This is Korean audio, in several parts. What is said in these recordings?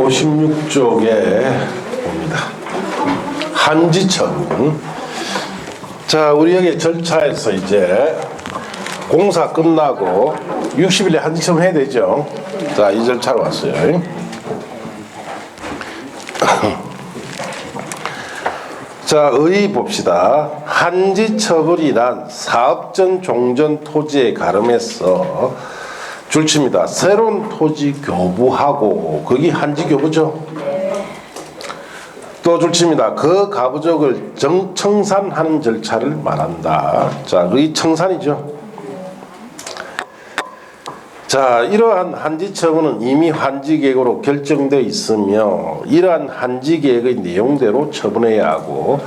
56쪽에 봅니다. 한지처분. 자, 우리 여기 절차에서 이제 공사 끝나고 60일에 한지처분 해야 되죠. 자, 이 절차로 왔어요. 자, 의 봅시다. 한지처분이란 사업전 종전 토지에 가름해서 줄칩니다. 새로운 토지 교부하고, 거기 한지교부죠. 또 줄칩니다. 그 가부족을 청산하는 절차를 말한다. 자, 의 청산이죠. 자, 이러한 한지처분은 이미 한지계획으로 결정되어 있으며 이러한 한지계획의 내용대로 처분해야 하고,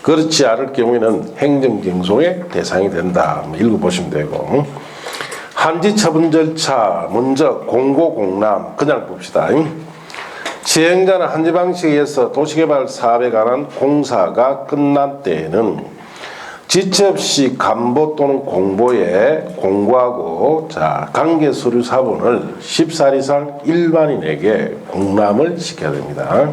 그렇지 않을 경우에는 행정갱송의 대상이 된다. 읽어보시면 되고, 한지처분 절차 먼저 공고공람 그냥 봅시다. 시행자는 한지 방식에 의해서 도시개발 사업에 관한 공사가 끝난 때에는 지체 없이 간보 또는 공보에 공고하고, 자, 관계 서류 사본을 10살 이상 일반인에게 공람을 시켜야 됩니다.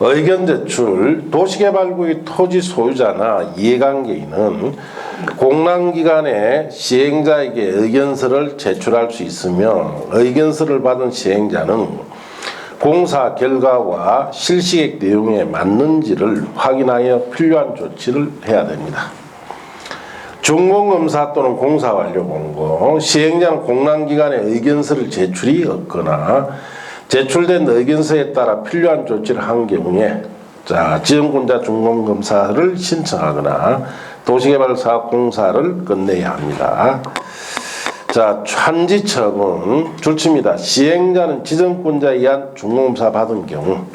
의견 제출. 도시개발구의 토지 소유자나 이해관계인은 공람기간에 시행자에게 의견서를 제출할 수 있으며, 의견서를 받은 시행자는 공사 결과와 실시계획 내용에 맞는지를 확인하여 필요한 조치를 해야 됩니다. 준공검사 또는 공사완료 공고. 시행자는 공람기간에 의견서를 제출이 없거나 제출된 의견서에 따라 필요한 조치를 한 경우에, 자, 지정권자 준공검사를 신청하거나 도시개발사업 공사를 끝내야 합니다. 자, 한지처분 줄칩니다. 시행자는 지정권자에 의한 준공검사 받은 경우,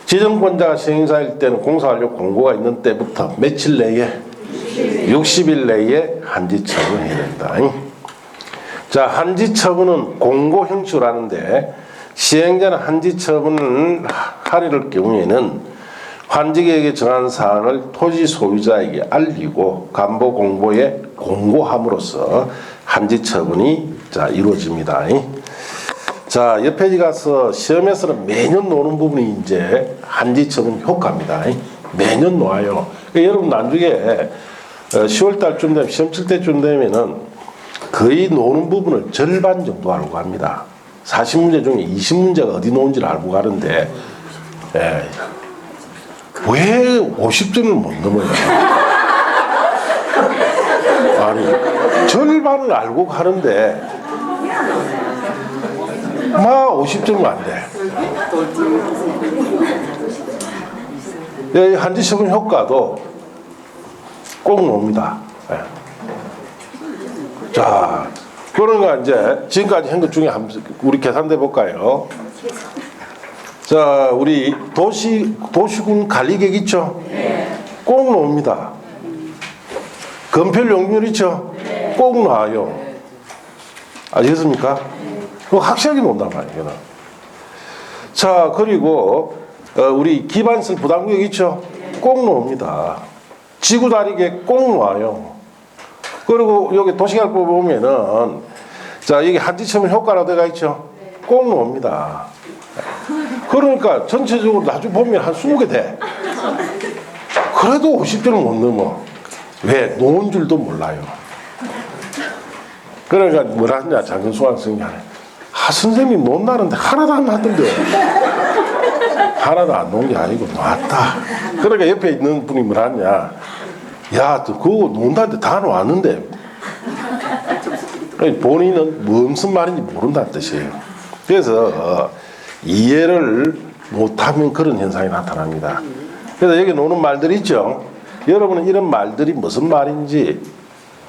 지정권자가 시행사일 때는 공사완료 공고가 있는 때부터 며칠 내에 60일 내에 한지처분을 해야 된다. 자, 한지처분은 공고 형식으로 하는데, 시행자는 한지처분을 하려를 경우에는 한지계획에 정한 사항을 토지 소유자에게 알리고 간보 공보에 공고함으로써 한지처분이, 자, 이루어집니다. 자, 옆 페이지 가서 시험에서는 매년 노는 부분이 이제 한지처분 효과입니다. 매년 놓아요. 그러니까 여러분 나중에 10월달쯤 되면, 시험 칠 때쯤 되면은 거의 노는 부분을 절반 정도 알고 갑니다. 40문제 중에 20문제가 어디 놓은지를 알고 가는데, 예, 왜 50점을 못 넘어요? 아니, 절반을 알고 가는데 막 50점은 안 돼. 이 한지처분 효과도 꼭 놉니다. 예. 자, 그러니까 이제 지금까지 한 것 중에 우리 계산해 볼까요? 자, 우리 도시군 관리계획 있죠? 꼭 나옵니다. 건폐율 용률 있죠? 꼭 나와요. 아시겠습니까? 그거 확실하게 논단 말이에요. 자, 그리고 우리 기반시설 부담구역 있죠? 꼭 나옵니다. 지구다리계획 꼭 나와요. 그리고 여기 도시개발법 보면은, 자, 여기 한지처분 효과라고 되어 있죠? 꼭 나옵니다. 그러니까 전체적으로 나중에 보면 한 20개 돼. 그래도 50점을 못 넘어. 왜? 놓은 줄도 몰라요. 그러니까 뭐라 하냐, 장근수학 선생님이 하네. 아, 선생님 논다는데 하나도 안 놨던데. 하나도 안 놓은 게 아니고 놨다. 그러니까 옆에 있는 분이 뭐라 하냐. 야, 너 그거 논다는데 다 놨는데. 본인은 무슨 말인지 모른다는 뜻이에요. 그래서 이해를 못하면 그런 현상이 나타납니다. 그래서 여기 노는 말들이 있죠. 여러분은 이런 말들이 무슨 말인지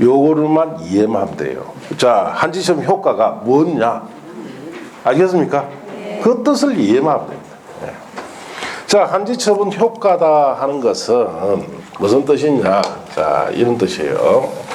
요거를만 이해만 하면 돼요. 자, 한지처분 효과가 뭐냐? 알겠습니까? 그 뜻을 이해만 하면 됩니다. 네. 자, 한지처분 효과다 하는 것은 무슨 뜻이냐? 자, 이런 뜻이에요.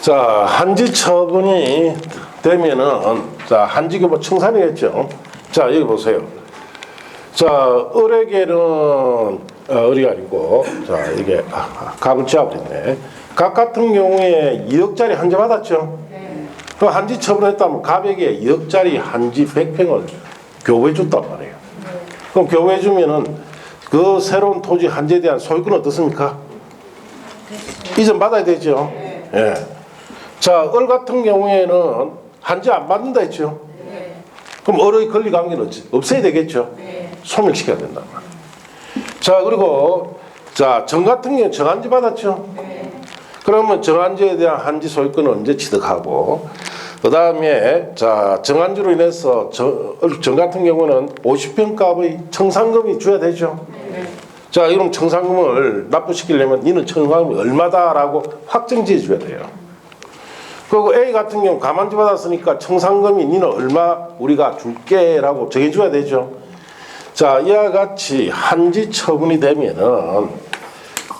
자, 한지 처분이 되면은, 자, 한지교부 청산이겠죠. 자, 여기 보세요. 자, 을에게는, 을이 아니고, 자, 이게, 갑을 지어버렸네. 갑 같은 경우에 2억짜리 한지 받았죠. 그 한지 처분했다면 갑에게 2억짜리 한지 100평을 교부해 줬단 말이에요. 그럼 교부해 주면은 그 새로운 토지 한지에 대한 소유권 어떻습니까? 이전 받아야 되죠. 예. 자, 을 같은 경우에는 한지 안 받는다 했죠. 그럼 을의 권리관계는 없애야 되겠죠. 소멸시켜야 된단 말이에요. 자, 그리고 자, 정 같은 경우는 정한지 받았죠. 그러면 정한지에 대한 한지 소유권은 언제 취득하고, 그 다음에 자, 정한지로 인해서 정 같은 경우는 50평 값의 청산금이 줘야 되죠. 자, 이런 청산금을 납부시키려면 이는 청산금이 얼마다라고 확정지어 줘야 돼요. 그리고 A 같은 경우 가만지 받았으니까 청산금이 니는 얼마 우리가 줄게라고 정해줘야 되죠. 자, 이와 같이 한지 처분이 되면은,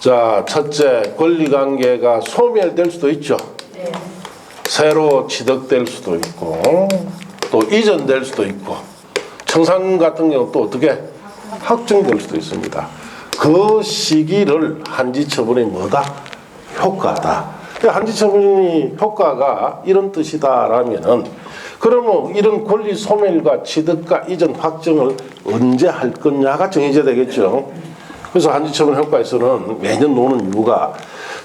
자, 첫째, 권리관계가 소멸될 수도 있죠. 새로 취득될 수도 있고, 또 이전될 수도 있고, 청산금 같은 경우 또 어떻게 확정될 수도 있습니다. 그 시기를 한지 처분이 뭐다? 효과다. 한지 처분이 효과가 이런 뜻이다라면은, 그러면 이런 권리 소멸과 취득과 이전 확정을 언제 할 거냐가 정해져야 되겠죠. 그래서 한지 처분 효과에서는 매년 노는 이유가,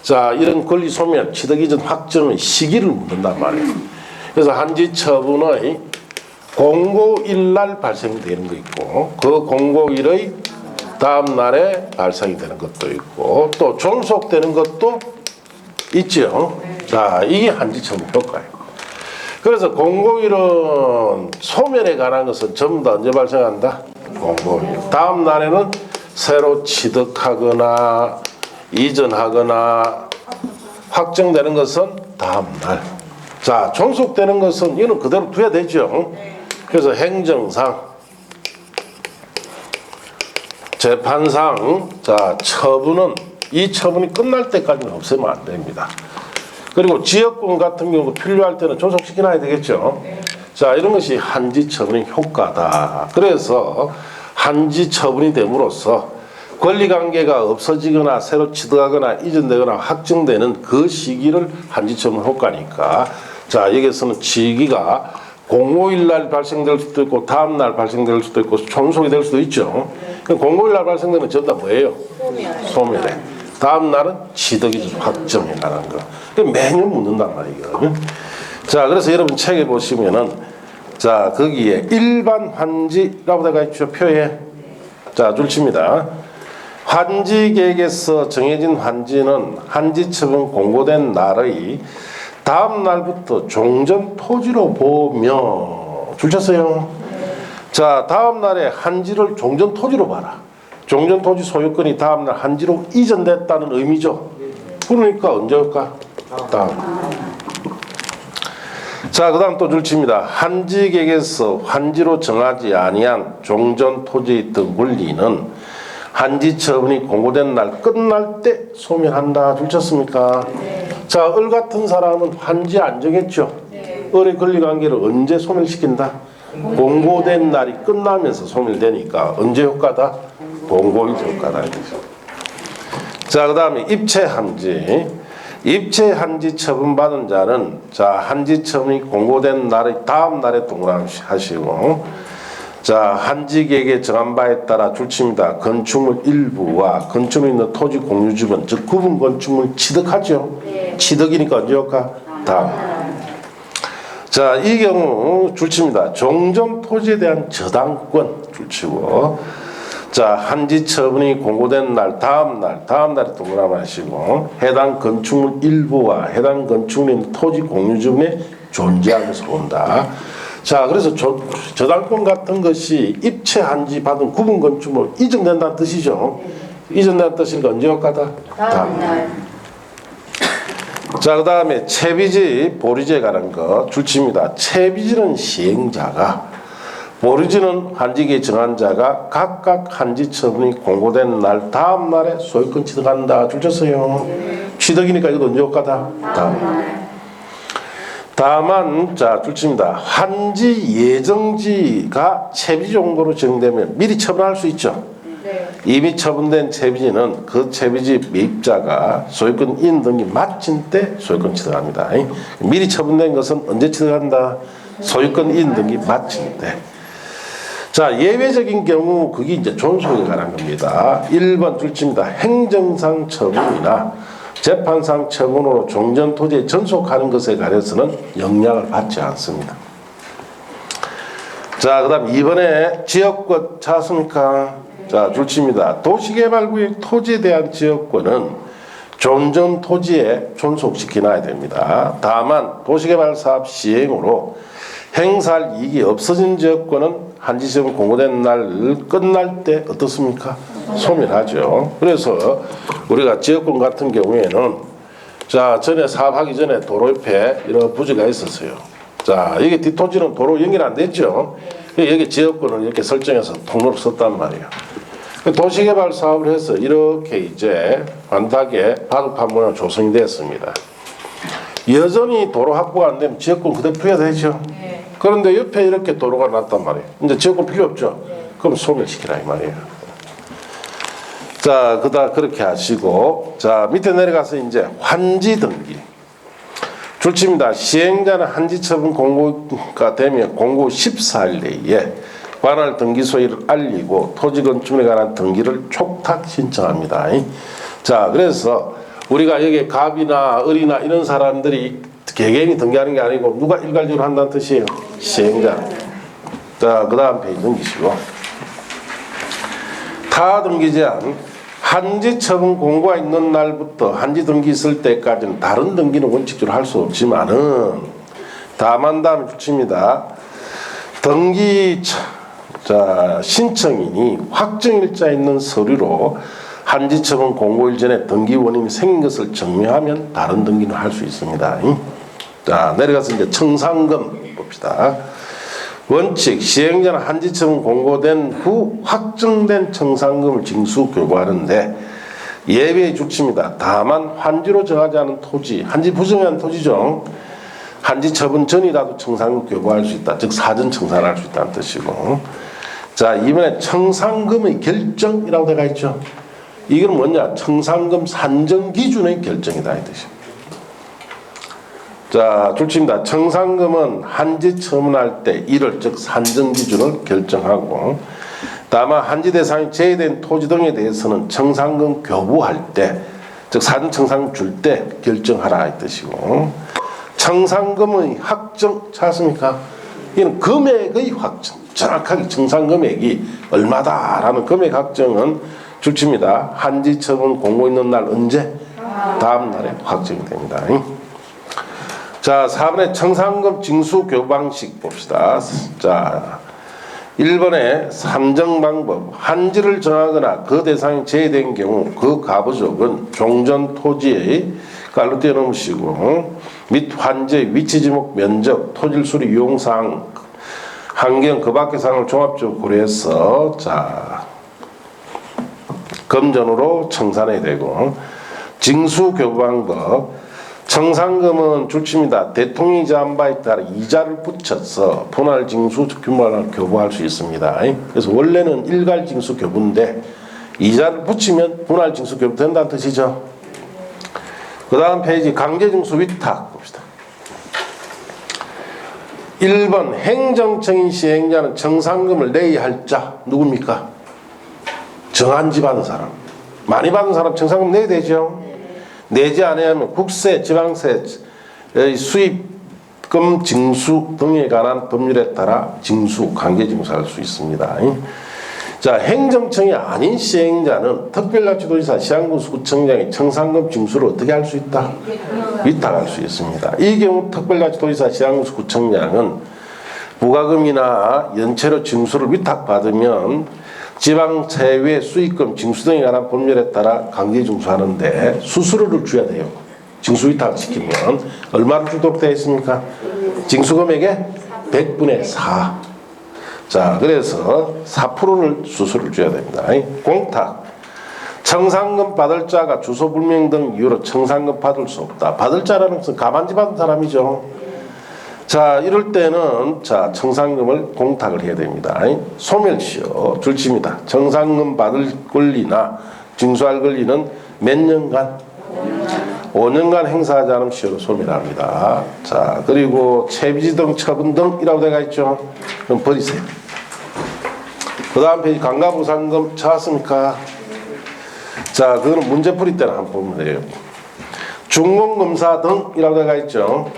자, 이런 권리 소멸, 취득 이전 확정의 시기를 묻는단 말이에요. 그래서 한지 처분의 공고일날 발생되는 거 있고, 그 공고일의 다음 날에 발생이 되는 것도 있고, 또 존속되는 것도 있죠. 자, 이게 한지 처분 효과예요. 그래서 공고일은 소멸에 관한 것은 전부 다 언제 발생한다? 공고일. 다음 날에는 새로 취득하거나 이전하거나 확정되는 것은 다음 날. 자, 존속되는 것은 이는 그대로 둬야 되죠. 그래서 행정상, 재판상, 자, 처분은 이 처분이 끝날 때까지는 없애면 안 됩니다. 그리고 지역권 같은 경우 필요할 때는 존속시켜놔야 되겠죠. 자, 이런 것이 한지 처분의 효과다. 그래서 한지 처분이 됨으로써 권리관계가 없어지거나 새로 취득하거나 이전되거나 확정되는 그 시기를 한지 처분 효과니까, 자, 여기서는 시기가 공고일날 발생될 수도 있고 다음 날 발생될 수도 있고 존속이 될 수도 있죠. 공고일날 발생되는 전부 다 뭐예요? 소멸에. 다음 날은 취득이 확정에 관한 거. 매년 묻는단 말이에요. 자, 그래서 여러분 책에 보시면은, 자, 거기에 일반 환지라고 되어 있죠. 표에. 자, 줄칩니다. 환지계획에서 정해진 환지는 한지 처분 공고된 날의 다음 날부터 종전 토지로 보며, 줄쳤어요. 자, 다음 날에 한지를 종전 토지로 봐라. 종전 토지 소유권이 다음 날 한지로 이전됐다는 의미죠. 그러니까 언제 올까? 다음. 자, 그 다음 또 줄칩니다. 한지계획에서 환지로 정하지 아니한 종전 토지의 있던 권리는 한지 처분이 공고된 날 끝날 때 소멸한다. 줄쳤습니까? 자, 을 같은 사람은 환지 안 정했죠. 을의 권리관계를 언제 소멸시킨다? 공고된 날이 끝나면서 소멸되니까 언제 효과다? 공고일 효과다. 자, 그 다음에 입체한지. 입체한지 처분받은 자는, 자, 한지 처분이 공고된 날의 다음 날에 동그라미 하시고, 자, 한지계획에 정한 바에 따라 줄칩니다. 건축물 일부와 건축물 있는 토지 공유지분, 즉 구분 건축물 취득하죠. 취득이니까 언제 효과? 다음. 자, 이 경우 줄칩니다. 종전 토지에 대한 저당권 줄치고, 자, 한지 처분이 공고된 날, 다음 날에 동그라미 하시고, 해당 건축물 일부와 해당 건축물 토지 공유지분에 존재하면서 본다. 자, 그래서 저당권 같은 것이 입체 한지 받은 구분 건축물 이전된다는 뜻이죠. 이전된다는 뜻이니까 언제 효과다? 다음 날. 자, 그 다음에 채비지, 보리지에 관한 거 줄칩니다. 채비지는 시행자가, 보리지는 한지계획 정한 자가 각각 한지 처분이 공고된 날 다음 날에 소유권 취득한다. 줄쳤어요. 취득이니까 이것도 언제 효과다? 다음 날. 다만 자 줄칩니다. 환지 예정지가 채비 정도로 정되면 미리 처분할 수 있죠. 네. 이미 처분된 채비지는 그 채비지 매입자가 소유권 이행 등기 마친 때 소유권 취득합니다. 미리 처분된 것은 언제 취득한다? 소유권 이행 등기 마친 때. 자, 예외적인 경우 그게 이제 존속에 관한 겁니다. 1번 줄칩니다. 행정상 처분이나 재판상 처분으로 종전 토지에 전속하는 것에 관해서는 영향을 받지 않습니다. 자, 그 다음 2번에 지역권 찾았습니까? 자, 줄칩니다. 도시개발구역 토지에 대한 지역권은 종전 토지에 존속시켜놔야 됩니다. 다만 도시개발사업 시행으로 행사할 이익이 없어진 지역권은 한지지역 공고된 날 끝날 때 어떻습니까? 소멸하죠. 그래서 우리가 지역권 같은 경우에는 자 전에 사업하기 전에 도로 옆에 이런 부지가 있었어요. 자 여기 뒷토지는 도로 연결 안 됐죠. 여기 지역권을 이렇게 설정해서 통로로 썼단 말이에요. 도시개발 사업을 해서 이렇게 이제 반닥에 바둑판 모양 조성이 됐습니다. 여전히 도로 확보가 안 되면 지역권 그대로 부여되죠. 그런데 옆에 이렇게 도로가 났단 말이에요. 이제 지역권 필요 없죠. 그럼 소멸시키라 이 말이에요. 자, 그렇게 하시고, 자, 밑에 내려가서 이제 환지 등기. 줄칩니다. 시행자는 한지 처분 공고가 되면 공고 14일 내에 관할 등기 소유를 알리고 토지 건축에 관한 등기를 촉탁 신청합니다. 자, 그래서 우리가 여기 갑이나 을이나 이런 사람들이 개개인이 등기하는 게 아니고 누가 일괄적으로 한다는 뜻이에요? 시행자. 자, 그 다음 페이지 넘기시고. 타 등기 제한. 한지 처분 공고가 있는 날부터 한지 등기 있을 때까지는 다른 등기는 원칙적으로 할 수 없지만은 다만 다음에 붙입니다. 등기 자 신청인이 확정일자 있는 서류로 한지 처분 공고일 전에 등기 원인이 생긴 것을 증명하면 다른 등기는 할 수 있습니다. 자 내려가서 이제 청산금 봅시다. 원칙 시행자는 한지 처분 공고된 후 확정된 청산금을 징수 교부하는데 예외의 조치입니다. 다만 환지로 정하지 않은 토지, 한지 부정한 토지죠. 한지 처분 전이라도 청산금 교부할 수 있다. 즉 사전 청산할 수 있다는 뜻이고. 자 이번에 청산금의 결정이라고 되어 있죠. 이건 뭐냐? 청산금 산정 기준의 결정이다 이 뜻입니다. 자, 줄칩니다. 청산금은 한지 처분할 때 이를 즉 산정 기준을 결정하고 다만 한지 대상이 제외된 토지 등에 대해서는 청산금 교부할 때 즉 사전 청산금 줄 때 결정하라 이 뜻이고 청산금의 확정 찾습니까? 이는 금액의 확정 정확하게 청산금액이 얼마다라는 금액 확정은 줄칩니다. 한지 처분 공고 있는 날 언제? 다음 날에 확정이 됩니다. 자, 4번에 청산금 징수 교부 방식 봅시다. 자, 1번에 산정 방법. 한지를 정하거나 그 대상이 제외된 경우 그 가부족은 종전 토지의 깔로 떼어놓으시고 및 환지의 위치 지목 면적, 토질 수리 이용사항, 환경 그 밖의 사항을 종합적으로 고려해서 자 금전으로 청산해야 되고 징수 교부 방법. 청산금은 줄칩니다. 대통령이 정한 바에 따라 이자를 붙여서 분할 징수 규모를 교부할 수 있습니다. 그래서 원래는 일괄 징수 교부인데 이자를 붙이면 분할 징수 교부 된다는 뜻이죠. 그 다음 페이지 강제 징수 위탁 봅시다. 1번 행정청인 시행자는 청산금을 내야 할 자 누굽니까? 정한지 받은 사람. 많이 받은 사람 청산금 내야 되죠. 내지 않으면 국세, 지방세의 수입금 징수 등에 관한 법률에 따라 징수, 강제징수할 수 있습니다. 자, 행정청이 아닌 시행자는 특별자치도지사, 시장군수구청장이 청산금 징수를 어떻게 할 수 있다? 위탁할 수 있습니다. 이 경우 특별자치도지사, 시장군수구청장은 부가금이나 연체료 징수를 위탁받으면 지방세외 수익금 징수 등에 관한 법률에 따라 강제징수하는데 수수료를 줘야 돼요. 징수 위탁시키면 얼마를 주도록 되어 있습니까? 징수금액의 100분의 4. 자, 그래서 4%를 수수료를 줘야 됩니다. 공탁. 청산금 받을 자가 주소 불명 등 이유로 청산금 받을 수 없다. 받을 자라는 것은 가만지 받은 사람이죠. 자, 이럴 때는 자, 청산금을 공탁을 해야 됩니다. 소멸시효 줄칩니다. 청산금 받을 권리나 징수할 권리는 몇 년간? 5년간 행사하지 않으면 시효로 소멸합니다. 자, 그리고 채비지 등 처분 등이라고 되어 있죠. 그럼 버리세요. 그 다음 페이지 감가부상금 찾았습니까? 자, 그거는 문제풀이 때는 한번 보면 돼요. 준공검사 등이라고 되어 있죠.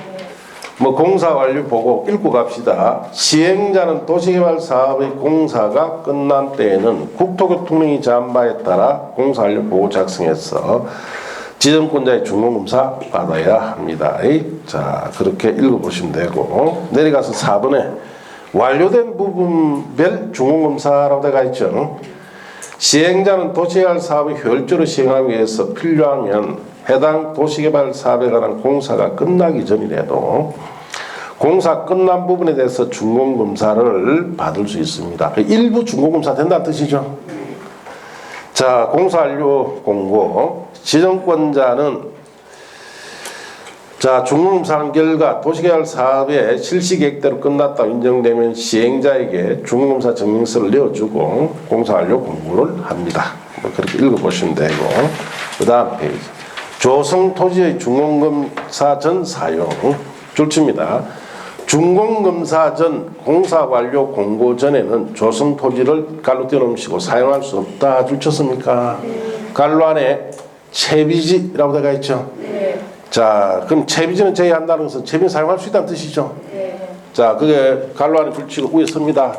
뭐 공사 완료 보고 읽고 갑시다. 시행자는 도시개발 사업의 공사가 끝난 때에는 국토교통령이 제한 바에 따라 공사 완료 보고 작성해서 지정권자의 준공검사 받아야 합니다. 자, 그렇게 읽어보시면 되고, 내려가서 4번에 완료된 부분별 준공검사라고 되어 있죠. 시행자는 도시개발 사업을 효율적으로 시행하기 위해서 필요하면 해당 도시개발 사업에 관한 공사가 끝나기 전이라도 공사 끝난 부분에 대해서 준공검사를 받을 수 있습니다. 일부 준공검사 된다는 뜻이죠. 자, 공사 완료 공고. 지정권자는 자, 준공검사하는 결과 도시개발 사업의 실시 계획대로 끝났다 인정되면 시행자에게 준공검사 증명서를 내어주고 공사 완료 공고를 합니다. 뭐 그렇게 읽어보시면 되고, 그 다음 페이지. 조성 토지의 준공검사 전 사용 줄칩니다. 준공검사 전 공사 완료 공고 전에는 조성 토지를 갈로 떼어놓으시고 사용할 수 없다 줄쳤습니까? 갈로 안에 채비지라고 되어 있죠. 자, 그럼 채비지는 제외한다는 것은 채비는 사용할 수 있다는 뜻이죠. 자, 그게 갈로 안에 줄치고 위에 씁니다.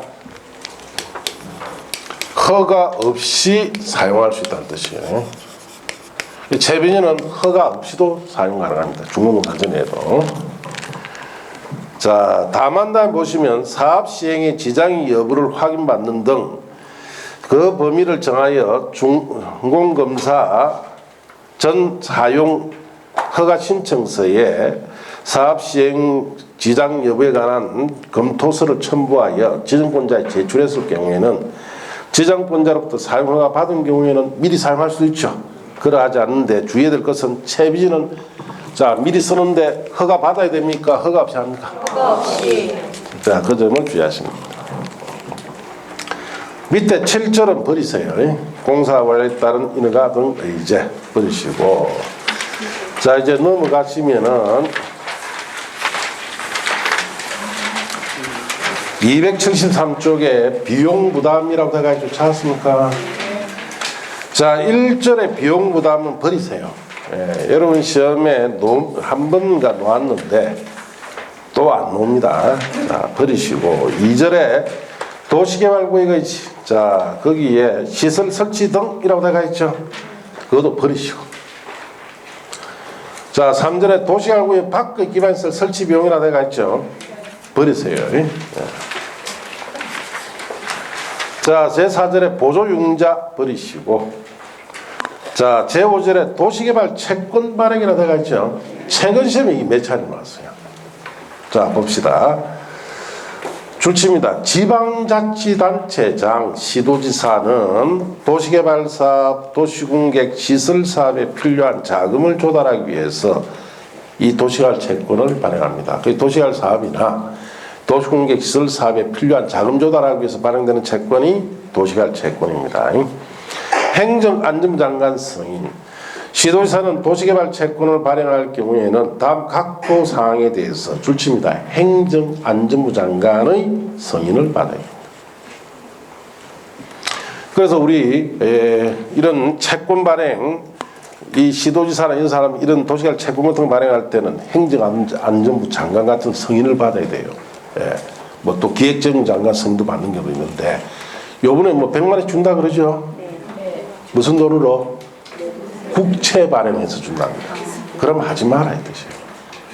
허가 없이 사용할 수 있다는 뜻이에요. 채비지는 허가 없이도 사용 가능합니다. 준공검사 전에도. 자, 다만 다음 보시면 사업 시행의 지장의 여부를 확인받는 등 그 범위를 정하여 준공검사 전 사용 허가 신청서에 사업 시행 지장 여부에 관한 검토서를 첨부하여 지정권자에 제출했을 경우에는 지정권자로부터 사용 허가 받은 경우에는 미리 사용할 수 있죠. 그러하지 않는데 주의해야 될 것은 채비지는 자, 미리 쓰는데 허가 받아야 됩니까? 허가 없이 합니까? 허가 없이. 자, 그 점을 주의하십니다. 밑에 7절은 버리세요. 공사 완료에 따른 인허가 등 의제 버리시고, 자, 이제 넘어가시면은 273쪽에 비용 부담이라고 되어 있죠. 찾았습니까? 자, 1절에 비용 부담은 버리세요. 예, 여러분 시험에 한 번가 놓았는데 또 안 놓습니다. 자, 버리시고 2절에 도시개발구역의 자, 거기에 시설 설치 등이라고 되어 있죠. 그것도 버리시고, 자, 3절에 도시개발구역 밖의 기반시설 설치 비용이라고 되어 있죠. 버리세요. 예. 자, 제4절에 보조융자 버리시고, 자, 제5절에 도시개발 채권 발행이라고 되어 있죠. 최근 시험이 몇 차례 나왔어요. 자, 봅시다. 줄칩니다. 지방자치단체장, 시도지사는 도시개발사업, 도시공객 시설사업에 필요한 자금을 조달하기 위해서 이 도시개발 채권을 발행합니다. 그 도시개발 사업이나 도시공객 시설사업에 필요한 자금 조달하기 위해서 발행되는 채권이 도시개발 채권입니다. 행정안전장관 승인. 시도지사는 도시개발 채권을 발행할 경우에는 다음 각도 사항에 대해서 줄칩니다. 행정안전부 장관의 승인을 받아야 합니다. 그래서 우리 이런 채권 발행, 이 시도지사나 이런 사람 이런 도시개발 채권 같은 거 발행할 때는 행정안전부 장관 같은 승인을 받아야 돼요. 예. 뭐 또 기획재정장관 승인도 받는 경우도 있는데, 요번에 뭐 100만 원 준다 그러죠? 무슨 돈으로? 국채 발행해서 준답니다. 그럼 하지 말아야 되죠.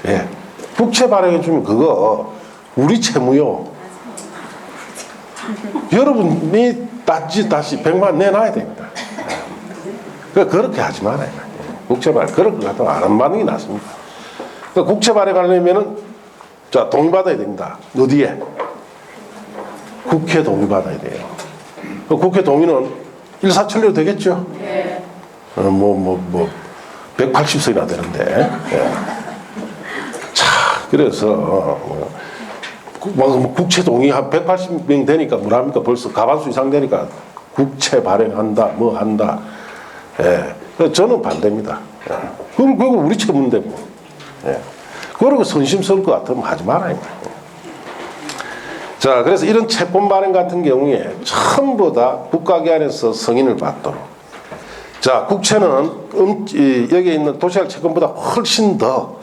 예. 국채 발행해 주면 그거 우리 채무요. 여러분이 다시 100만 원 내놔야 됩니다. 그렇게 하지 말아요. 국채 발행. 그런 거 같으면 안 받는 게 낫습니다. 그러니까 국채 발행하려면은 자, 동의받아야 됩니다. 어디에? 국회 동의받아야 돼요. 국회 동의는 일사천리로 되겠죠? 네. 180석이나 되는데. 예. 자, 그래서 국채 동의 한 180명 되니까 뭐랍니까? 벌써 과반수 이상 되니까 국채 발행한다, 뭐 한다. 예. 저는 반대입니다. 예. 그럼 그거 우리 처분인데 뭐. 예. 그러고 선심스러울 것 같으면 하지 말아요. 자, 그래서 이런 채권 발행 같은 경우에 전부 다 국가기관에서 승인을 받도록. 자, 국채는 여기 있는 도시락 채권보다 훨씬 더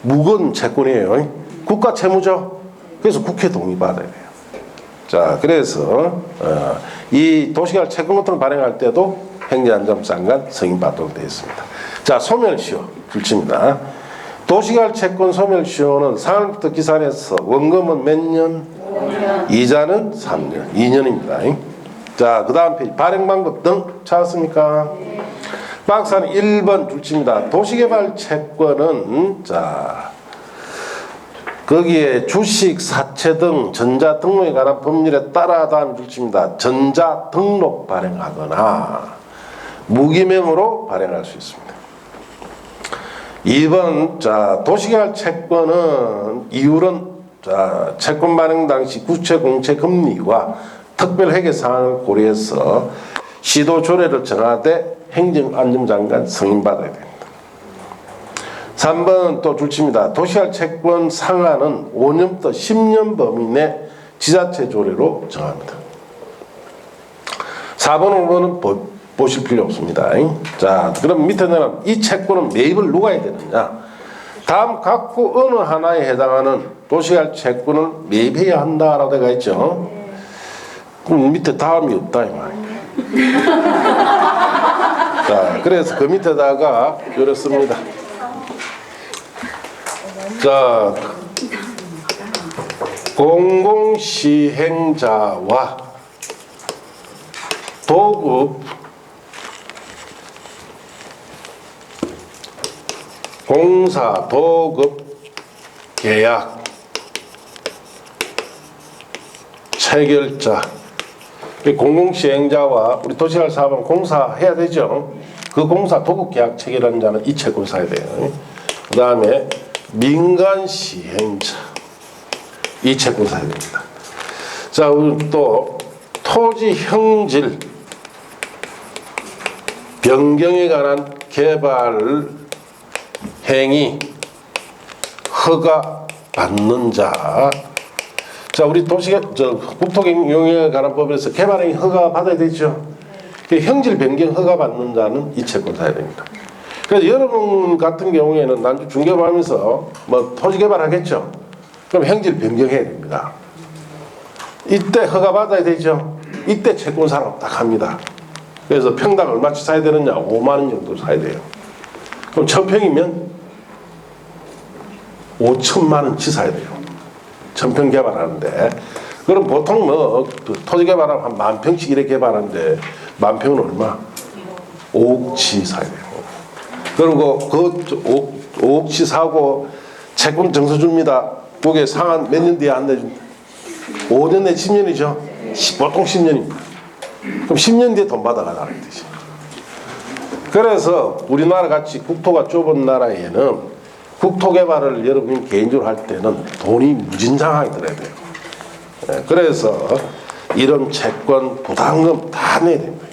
무거운 채권이에요. 국가 채무죠. 그래서 국회 동의 받아야 돼요. 자, 그래서 이 도시락 채권 같은 걸 발행할 때도 행정안전장관 승인 받도록 되어 있습니다. 자, 소멸시효 줄칩니다. 도시개발 채권 소멸시효는 상한부터 기산해서 원금은 몇 년? 5년. 이자는 3년, 2년입니다. 자, 그 다음 페이지 발행 방법 등 찾았습니까? 네. 박사는 1번 줄칩니다. 도시개발 채권은 자 거기에 주식, 사채 등 전자 등록에 관한 법률에 따라 다음 줄칩니다. 전자 등록 발행하거나 무기명으로 발행할 수 있습니다. 2번 자 도시개발 채권은 이율은 자 채권 발행 당시 구체 공채 금리와 특별 회계 사항을 고려해서 시도 조례를 정하되 행정안전장관 승인받아야 됩니다. 3번 또 줄칩니다. 도시개발 채권 상한은 5년부터 10년 범위 내 지자체 조례로 정합니다. 4번, 5번은 보실 필요 없습니다. 자, 그럼 밑에 내는 이 채권은 매입을 누가 해야 되느냐? 다음 각구 어느 하나에 해당하는 도시개발 채권을 매입해야 한다라고 되어 있죠. 그럼 밑에 다음이 없다 이 말이에요. 자, 그래서 그 밑에다가 이렇습니다. 자, 공공시행자와 도급 공사 도급 계약 체결자 공공시행자와 우리 도시개발 사업은 공사해야 되죠. 그 공사 도급 계약 체결하는 자는 이 채권 사야 돼요. 그 다음에 민간 시행자 이 채권 사야 됩니다. 자, 우리 또 토지 형질 변경에 관한 개발 행위 허가 받는 자. 자, 우리 국토경영에 관한 법에서 개발 행위 허가 받아야 되죠. 형질 변경 허가 받는 자는 이 채권 사야 됩니다. 그래서 여러분 같은 경우에는 난주 중개업하면서 뭐 토지 개발하겠죠. 그럼 형질 변경해야 됩니다. 이때 허가 받아야 되죠. 이때 채권 사람 딱 합니다. 그래서 평당 얼마치 사야 되느냐? 5만 원 정도 사야 돼요. 그럼 1000평이면 5천만 원치 사야 돼요. 1000평 개발하는데. 그럼 보통 뭐 토지 개발하면 한 10,000평씩 이렇게 개발하는데 10,000평은 얼마? 5억치 사야 돼요. 그리고 그 5억치 사고 채권 증서 줍니다. 그게 상한 몇 년 뒤에 안 내줍니다. 5년 내 10년이죠. 보통 10년입니다. 그럼 10년 뒤에 돈 받아가라는 뜻이. 그래서 우리나라 같이 국토가 좁은 나라에는 국토 개발을 여러분이 개인적으로 할 때는 돈이 무진장하게 들어야 돼요. 그래서 이런 채권 부담금 다 내야 됩니다.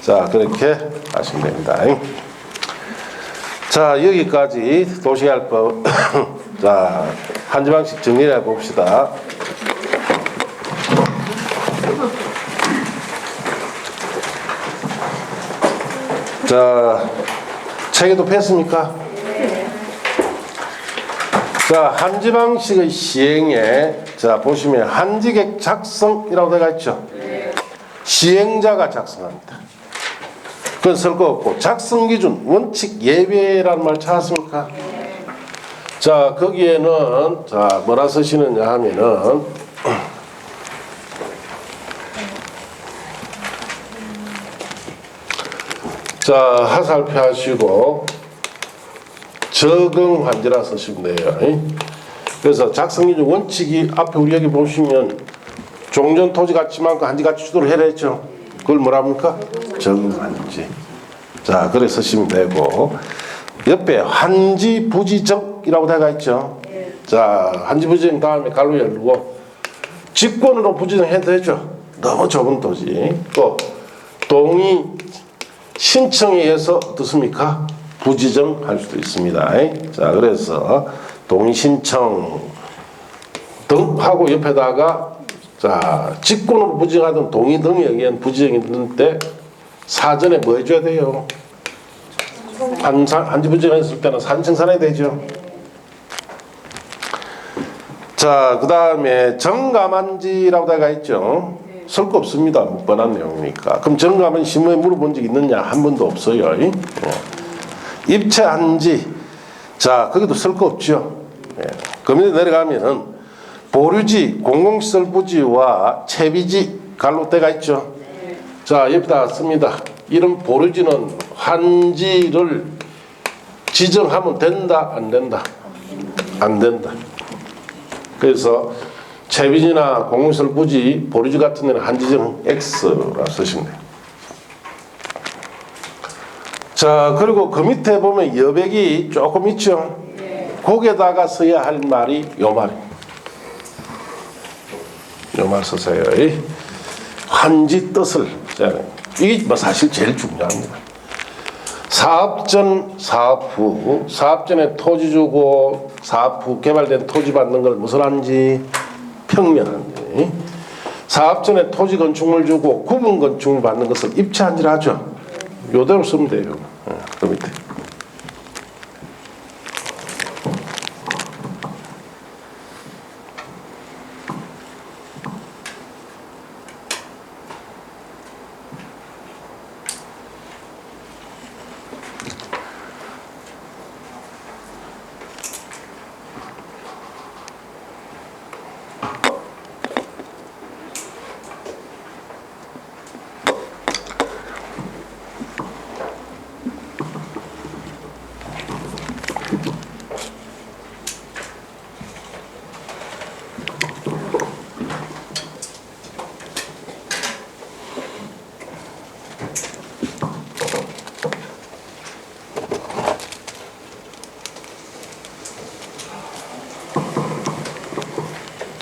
자, 그렇게 하시면 됩니다. 자, 여기까지 도시개발법 자, 한 지방씩 정리해 봅시다. 자, 책에도 폈습니까? 자, 한지방식의 시행에 자 보시면 한지객 작성이라고 되어 있죠. 시행자가 작성합니다. 그건 쓸 거 없고 작성 기준 원칙 예외라는 말 찾았습니까? 자, 거기에는 자 뭐라 쓰시느냐 하면은 자 하살표 하시고 적응 환지라 쓰시면 돼요. 그래서 작성 기준 원칙이 앞에 우리 여기 보시면 종전 토지 가치만큼 한지 가치 주도를 해라 했죠. 그걸 뭐랍니까? 적응 환지. 자, 그래 쓰시면 되고 옆에 환지 부지적이라고 되어 있죠. 자, 한지부지정 다음에 갈로 열고 직권으로 부지정해도 되죠. 너무 좁은 토지. 또 동의 신청에 의해서 어떻습니까? 부지정할 수도 있습니다. 자, 그래서 동의 신청 등 하고 옆에다가 자, 직권으로 부지정하든 동의 등에 의한 부지정이 있는 때 사전에 뭐 해줘야 돼요? 한지부지정했을 때는 산청산해야 되죠. 자, 그 다음에 정감한지라고 되어 있죠. 쓸 거 없습니다. 못 뻔한 내용이니까. 그럼 정감은 신문에 물어본 적 있느냐? 한 번도 없어요. 입체한지. 자, 거기도 쓸 거 없죠. 그 밑에 내려가면은 보류지, 공공시설 부지와 채비지 갈로 때가 있죠. 자, 옆에다 씁니다. 이런 보류지는 환지를 지정하면 된다, 안 된다? 안 된다. 그래서 채비지나 공공시설 부지, 보류지 같은 데는 한지정 X라 쓰시면 돼요. 자, 그리고 그 밑에 보면 여백이 조금 있죠. 거기에다가 써야 할 말이 요 말입니다. 요 말 쓰세요. 환지 뜻을. 이게 뭐 사실 제일 중요합니다. 사업 전, 사업 후. 사업 전에 토지 주고 사업 후 개발된 토지 받는 걸 무슨 한지? 평면한지. 사업 전에 토지 건축물 주고 구분 건축물 받는 것을 입체한지를 하죠. 요대로 쓰면 돼요. 그 밑에.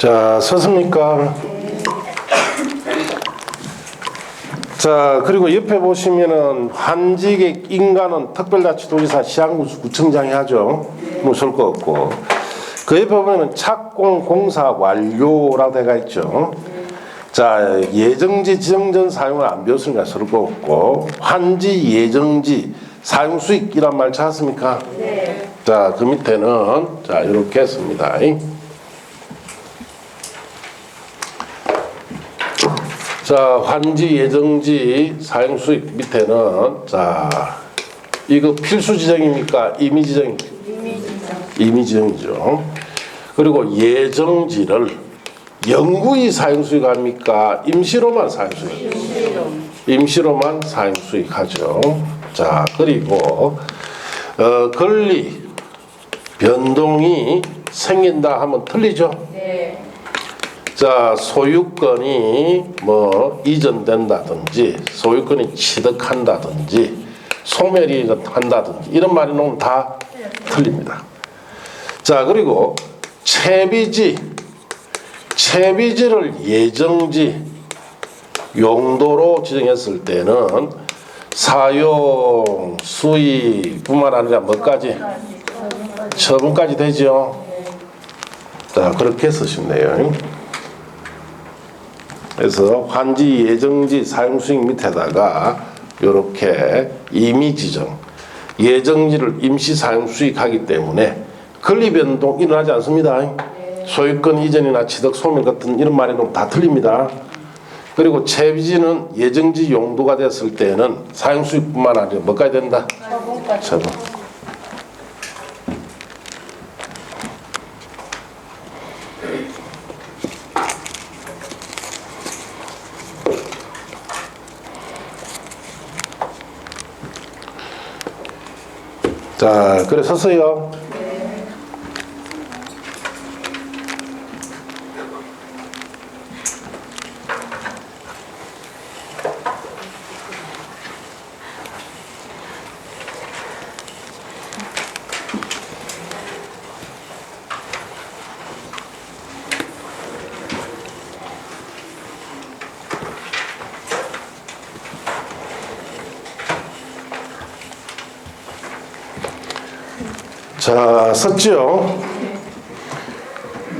자, 섰습니까? 자, 그리고 옆에 보시면은 환지객 인가는 특별자치도지사 시장구청장이 하죠. 뭐 쓸 거 없고. 그 옆에 보면은 착공 공사 완료라고 되어 있죠. 자, 예정지 지정전 사용을 안 배웠으니까 쓸 거 없고, 환지 예정지 사용 수익이란 말 찾았습니까? 네. 자, 그 밑에는 자, 이렇게 씁니다. 자, 환지 예정지 사용 수익 밑에는 자, 이거 필수 지정입니까? 임의 지정? 임의 지정이죠. 그리고 예정지를 영구히 사용 수익 합니까? 임시로만 사용 수익? 임시로만 사용 수익 하죠. 자, 그리고 권리 변동이 생긴다 하면 틀리죠? 네. 자, 소유권이 뭐 이전된다든지 소유권이 취득한다든지 소멸이 한다든지 이런 말이 나오면 다 틀립니다. 자, 그리고 채비지를 예정지 용도로 지정했을 때는 사용 수익뿐만 아니라 뭐까지? 처분까지 되죠. 자, 그렇게 쓰시면 돼요. 그래서 환지 예정지 사용수익 밑에다가 이렇게 임의 지정 예정지를 임시 사용수익하기 때문에 권리 변동 일어나지 않습니다. 소유권 이전이나 취득 소멸 같은 이런 말에는 다 틀립니다. 그리고 채비지는 예정지 용도가 됐을 때는 사용수익뿐만 아니라 뭐까지 된다? 처분. 자, 그래 섰어요. 자, 썼죠?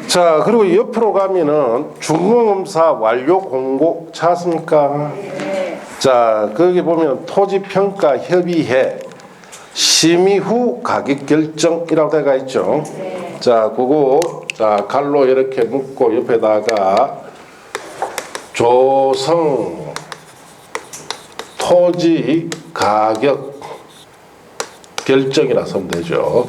자, 그리고 옆으로 가면은 준공검사 완료 공고 찾았습니까? 자, 거기 보면 토지평가협의회 심의 후 가격 결정이라고 되어 있죠. 자, 그거 자 갈로 이렇게 묶고 옆에다가 조성 토지 가격 결정이라 쓰면 되죠.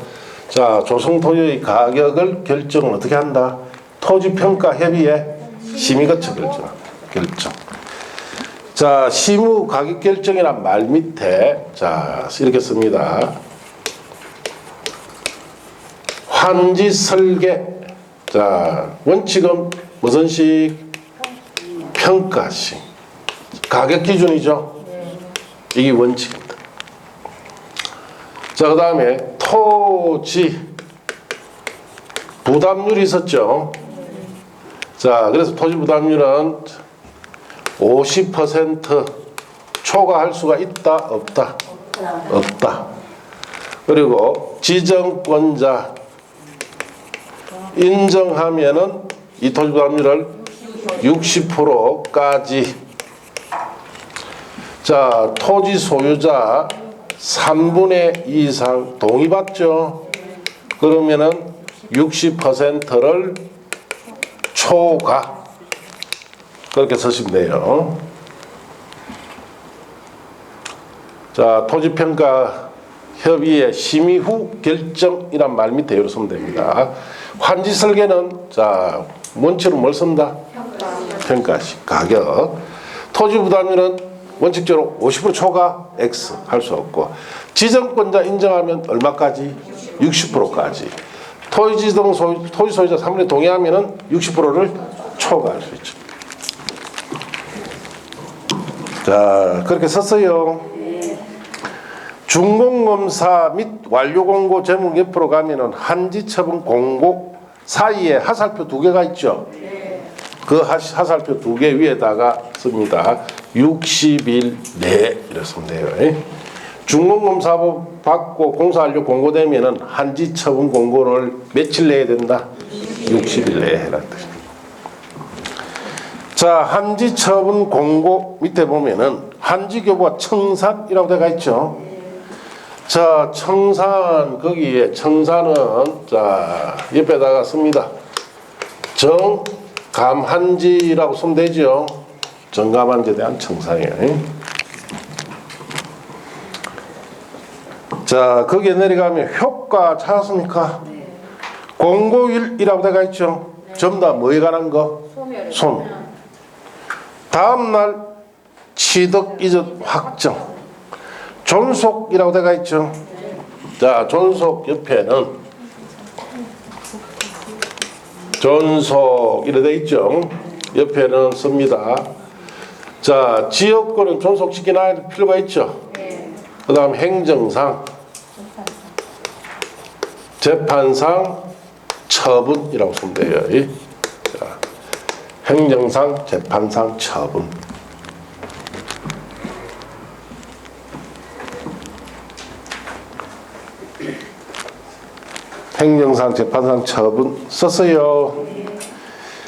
자, 조성 토지의 가격을 결정을 어떻게 한다? 토지평가협의회 심의 거쳐 결정. 자, 심의 가격 결정이란 말 밑에 자 이렇게 씁니다. 환지 설계. 자, 원칙은 무슨 식? 평가식. 가격 기준이죠. 이게 원칙입니다. 자, 그 다음에 토지 부담률이 있었죠. 자, 그래서 토지 부담률은 50% 초과할 수가 있다, 없다? 없다. 그리고 지정권자 인정하면은 이 토지 부담률을 60%까지. 자, 토지 소유자 3분의 2 이상 동의받죠. 그러면은 60%를 초과. 그렇게 쓰시면 돼요. 자, 토지평가 협의회 심의 후 결정이란 말 밑에 이렇게 쓰면 됩니다. 환지 설계는 자, 원칙으로 뭘 쓴다? 평가식 가격. 토지 부담률은 원칙적으로 50% 초과 X 할 수 없고, 지정권자 인정하면 얼마까지? 60%까지. 토지 소유자 3분의 동의하면은 60%를 초과할 수 있죠. 자, 그렇게 썼어요. 준공검사 및 완료공고 제목 옆으로 가면은 한지처분 공고 사이에 하살표 2개가 있죠. 그 하살표 2개 위에다가 씁니다. 60일 내에 이랬으면 돼요. 준공검사 받고 공사 완료 공고되면은 한지처분 공고를 며칠 내야 된다? 60일 내에 해라. 자, 한지처분 공고 밑에 보면은 한지교부와 청산이라고 되어 있죠. 자, 청산, 거기에 청산은 자 옆에다가 씁니다. 정감한지라고 쓰면 되죠. 정감한지에 대한 청산이에요. 자, 거기에 내려가면 효과 찾았습니까? 공고일이라고 되어 있죠. 전부 다 뭐에 관한 거? 소멸. 다음날 취득 이전 확정. 존속이라고 되어 있죠. 자, 존속 옆에는 존속 이렇게 되어 있죠. 옆에는 씁니다. 자, 지역권은 존속시켜놔야 할 필요가 있죠. 그 다음 행정상, 재판상, 처분이라고 쓰면 돼요. 자, 행정상, 재판상, 처분. 행정상, 재판상, 처분 썼어요.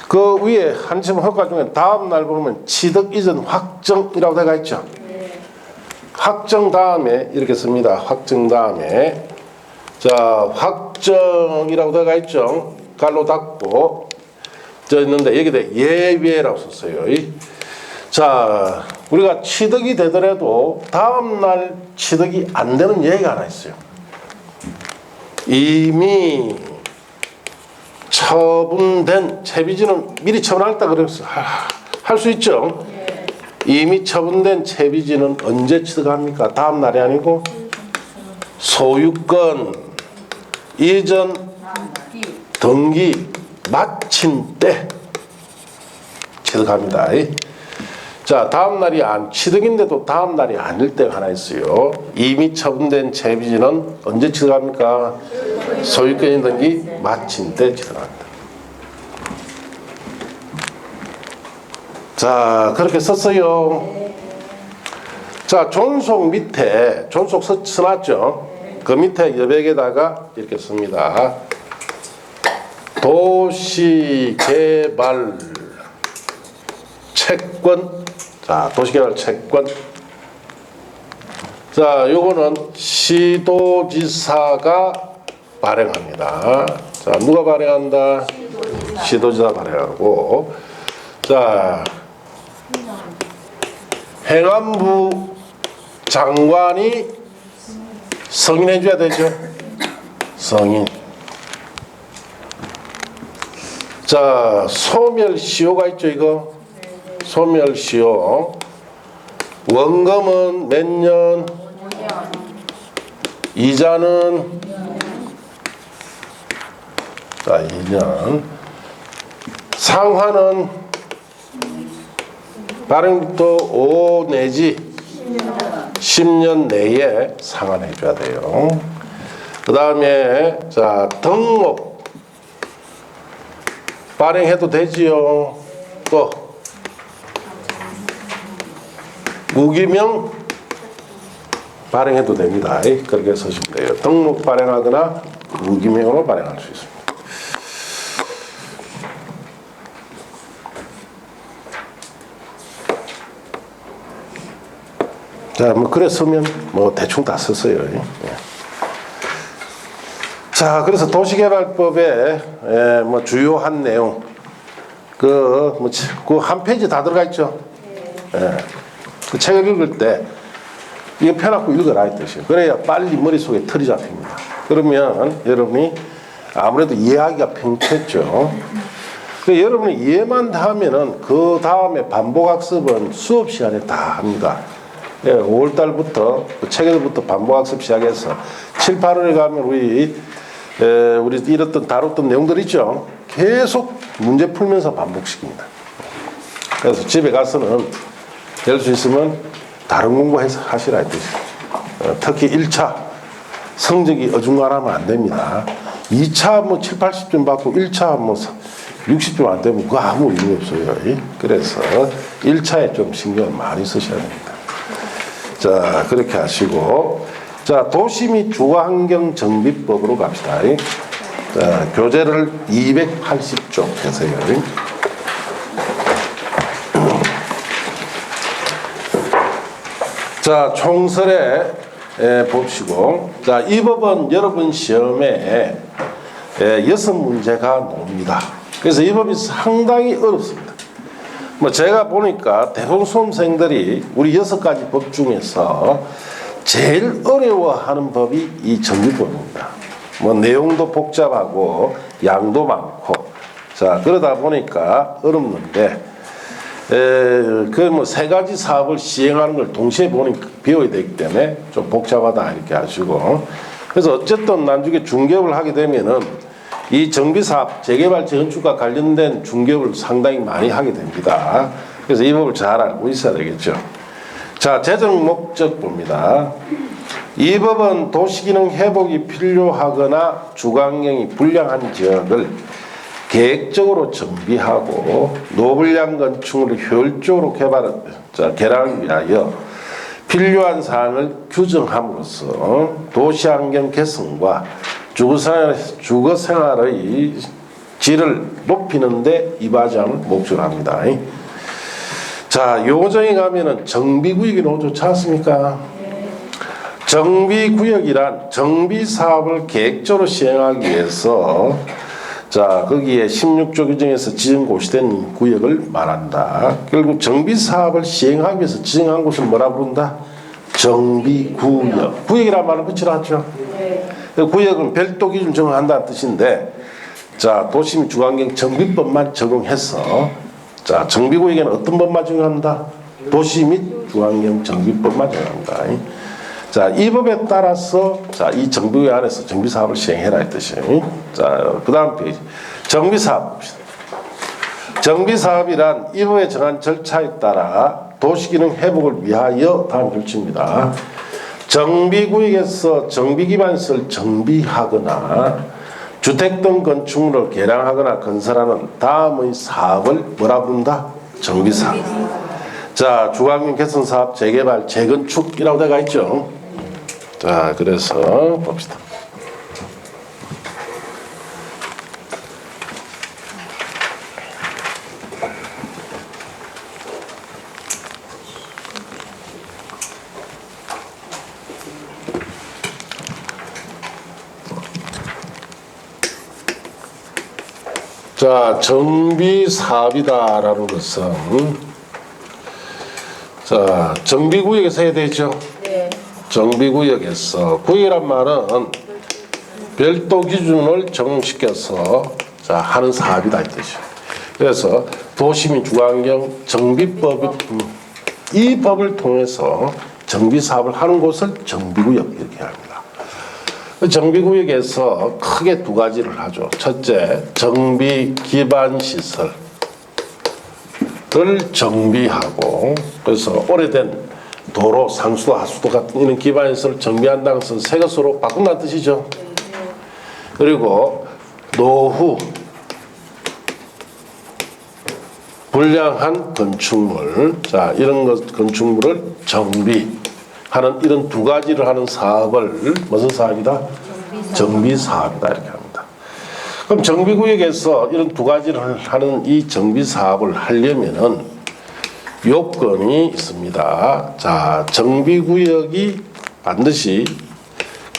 그 위에 한심 효과 중에 다음 날 보면 취득 이전 확정이라고 되어 있죠. 확정 다음에 이렇게 씁니다. 확정 다음에 자, 확정이라고 되어 있죠. 갈로 닫고 저 있는데 여기다 예외라고 썼어요. 자, 우리가 취득이 되더라도 다음 날 취득이 안 되는 예외가 하나 있어요. 이미 처분된 채비지는 미리 처분하겠다 그래서 할 수 있죠. 이미 처분된 채비지는 언제 취득합니까? 다음 날이 아니고 소유권 이전 등기 마친 때 취득합니다. 자, 다음 날이 취득인데도 다음 날이 아닐 때가 하나 있어요. 이미 처분된 채비지는 언제 취득합니까? 소유권 등기 마친 때 취득합니다. 자, 그렇게 썼어요. 자, 존속 밑에 존속 써놨죠. 그 밑에 여백에다가 이렇게 씁니다. 도시개발 채권. 자, 도시개발 채권. 자, 요거는 시도지사가 발행합니다. 자, 누가 발행한다? 시도지사 발행하고. 자, 행안부 장관이 승인해 줘야 되죠. 승인. 자, 소멸시효가 있죠, 이거. 소멸시효. 원금은 몇 년? 5년. 이자는? 자, 2년. 상환은 발행부터 5 내지 10년 내에 상환해 줘야 돼요. 그 다음에 자, 등록 발행해도 되지요. 또 무기명 발행해도 됩니다. 그렇게 쓰시면 돼요. 등록 발행하거나 무기명으로 발행할 수 있습니다. 자, 뭐 그래 쓰면 뭐 대충 다 썼어요. 예. 자, 그래서 도시개발법에 뭐 주요한 내용 그 한 페이지 다 들어가 있죠. 예. 그 책을 읽을 때 이거 펴놓고 읽어라 이 뜻이에요. 그래야 빨리 머릿속에 틀이 잡힙니다. 그러면 여러분이 아무래도 이해하기가 평탄했죠. 여러분이 이해만 하면은 그 다음에 반복학습은 수업 시간에 다 합니다. 5월달부터 체계부터 반복학습 시작해서 7, 8월에 가면 우리 이랬던 다뤘던 내용들 있죠. 계속 문제 풀면서 반복시킵니다. 그래서 집에 가서는 될 수 있으면 다른 공부해서 하시라 했듯이. 특히 1차 성적이 어중간하면 안 됩니다. 2차 뭐 7, 80점 받고 1차 뭐 60점 안 되면 그거 아무 의미 없어요. 그래서 1차에 좀 신경을 많이 쓰셔야 됩니다. 자, 그렇게 하시고, 자, 도시 및 주거환경정비법으로 갑시다. 자, 교재를 280쪽 해서요. 자, 총설에 봅시고, 자, 이 법은 여러분 시험에 6문제가 나옵니다. 그래서 이 법이 상당히 어렵습니다. 뭐 제가 보니까 대부분 수험생들이 우리 6가지 법 중에서 제일 어려워하는 법이 이 정비법입니다. 뭐 내용도 복잡하고 양도 많고, 자, 그러다 보니까 어렵는데, 그 뭐 3가지 사업을 시행하는 걸 동시에 배워야 되기 때문에 좀 복잡하다 이렇게 하시고, 그래서 어쨌든 나중에 중개업을 하게 되면은 이 정비사업, 재개발, 재건축과 관련된 중개업을 상당히 많이 하게 됩니다. 그래서 이 법을 잘 알고 있어야 되겠죠. 자, 재정 목적 봅니다. 이 법은 도시기능 회복이 필요하거나 주거환경이 불량한 지역을 계획적으로 정비하고 노불량 건축물을 효율적으로 개량하기 위하여 필요한 사항을 규정함으로써 도시환경 개선과 주거생활의 질을 높이는 데 이바지함을 목적으로 합니다. 자, 요정에 가면은 정비구역이 나오지 않습니까? 정비구역이란 정비사업을 계획적으로 시행하기 위해서, 자, 거기에 16조 규정에서 지정 고시된 구역을 말한다. 결국 정비사업을 시행하기 위해서 지정한 곳을 뭐라 부른다? 정비구역. 구역이란 말을 붙여놨죠. 구역은 별도 기준 정한다는 뜻인데, 자, 도시 및 주거환경 정비법만 적용해서, 자, 정비구역에는 어떤 법만 적용한다? 도시 및 주거환경 정비법만 적용한다. 자, 이 법에 따라서, 자, 이 정비구역 안에서 정비사업을 시행해라 이 뜻이. 자, 그 다음 페이지. 정비사업. 정비사업이란 이 법에 정한 절차에 따라 도시기능 회복을 위하여 다음 조치입니다. 정비구역에서 정비기반시설 정비하거나 주택 등 건축물을 개량하거나 건설하는 다음의 사업을 뭐라 부른다? 정비사업. 자, 주거환경 개선사업, 재개발, 재건축이라고 되어 있죠. 자, 그래서 봅시다. 자, 정비사업이다라는 것은 자, 정비구역에서 해야 되죠. 네. 정비구역에서 구역이란 말은 별도 기준을 적용시켜서 자, 하는 사업이다 이 뜻이죠. 그래서 도시민 주거환경 정비법 이 법을 통해서 정비사업을 하는 곳을 정비구역 이렇게 합니다. 정비구역에서 크게 두 가지를 하죠. 첫째, 정비 기반 시설을 정비하고, 그래서 오래된 도로, 상수도, 하수도 같은 이런 기반 시설을 정비한다는 것은 새 것으로 바꾼다는 뜻이죠. 그리고 노후 불량한 건축물, 자, 이런 건축물을 정비하는 이런 두 가지를 하는 사업을 무슨 사업이다? 정비사업이다 이렇게 합니다. 그럼 정비구역에서 이런 두 가지를 하는 이 정비사업을 하려면은 요건이 있습니다. 자, 정비구역이 반드시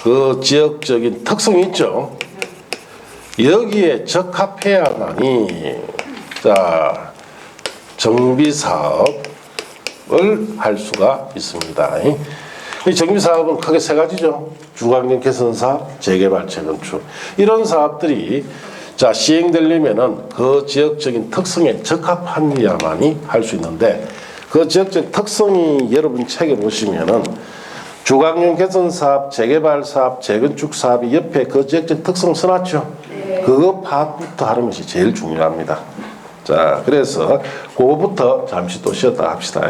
그 지역적인 특성이 있죠. 여기에 적합해야만이 자, 정비사업을 할 수가 있습니다. 이 정비사업은 크게 세 가지죠. 주거환경 개선 사업, 재개발, 재건축. 이런 사업들이 자, 시행되려면은 그 지역적인 특성에 적합한야만이 할 수 있는데, 그 지역적 특성이 여러분 책에 보시면은 주거환경 개선 사업, 재개발 사업, 재건축 사업이 옆에 그 지역적 특성 써놨죠. 그거 파악부터 하는 것이 제일 중요합니다. 자, 그래서 그거부터 잠시 또 쉬었다 합시다.